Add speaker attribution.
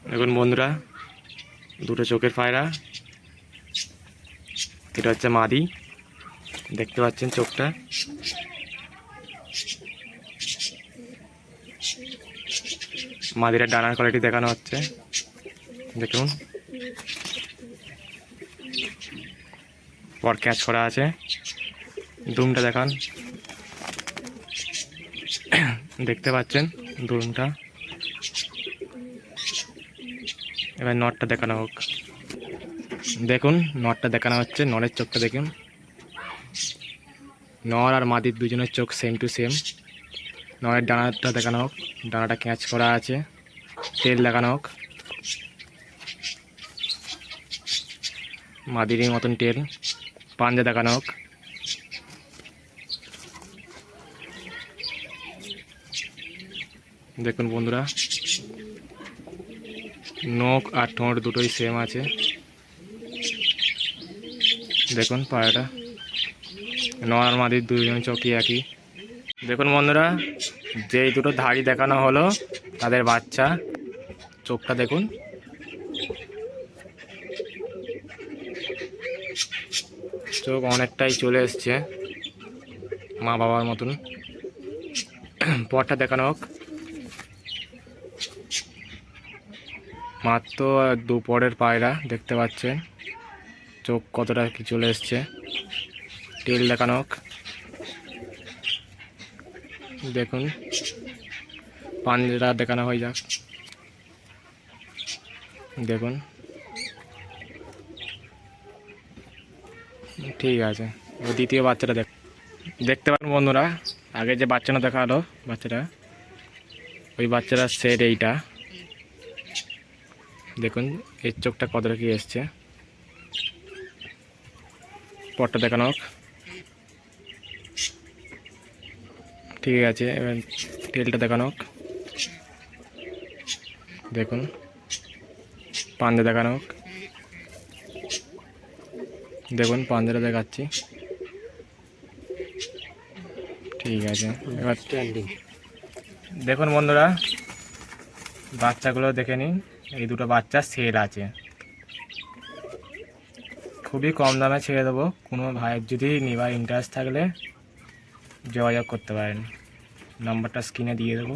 Speaker 1: দেখুন বন্ধুরা, দুটো চোখের পায়রা। এটা হচ্ছে মাদি, দেখতে পাচ্ছেন চোখটা। মাদিরা ডানার কোয়ালিটি দেখানো হচ্ছে, দেখুন পর ক্যাচ করা আছে। দুমটা দেখান, দেখতে পাচ্ছেন দুমটা। এবার নটটা দেখানো হোক। দেখুন নটটা দেখানো হচ্ছে, নরের চোখটা দেখুন। নর আর মাদির দুজনের চোখ সেম টু সেম। নরের ডানাটা দেখানো হোক, ডানাটা ক্যাচ করা আছে। তেল দেখানো হোক, মাদিরই মতন তেল। পাঞ্জা দেখানো হোক। দেখুন বন্ধুরা, নখ আর ঠোঁট দুটোই সেম আছে। দেখুন পায়রাটা, নর আর মাদির দুজন চোখই একই। দেখুন বন্ধুরা, যেই দুটো ধাড়ি দেখানো হলো তাদের বাচ্চা। চোখটা দেখুন, চোখ অনেকটাই চলে এসছে মা বাবার মতন। পরটা দেখানো হোক। মাত্র দুপরের পায়রা, দেখতে পাচ্ছেন চোখ কতটা কি চলে এসছে। তেল দেখানো হোক। দেখুন পাঞ্জা দেখানো হয়ে যাক। দেখুন ঠিক আছে। ও দ্বিতীয় বাচ্চাটা দেখতে পারেন বন্ধুরা। আগে যে বাচ্চাটা দেখা হলো, বাচ্চাটা ওই বাচ্চাটার সেট এইটা। দেখুন এর চোখটা কতটা কি এসছে। পরটা দেখানো হোক। ঠিক আছে, এবার তেলটা দেখানো হোক। দেখুন পাঞ্জা দেখানো হোক। দেখুন পাঞ্জাটা দেখাচ্ছি। ঠিক আছে, এবার দেখুন বন্ধুরা, বাচ্চাগুলো দেখে নিন। এই দুটো বাচ্চা সেল আছে, খুবই কম দামে ছেড়ে দেবো। কোনো ভাইয়ের যদি নেবার ইন্টারেস্ট থাকলে যোগাযোগ করতে পারেন, নাম্বারটা স্ক্রিনে দিয়ে দেবো।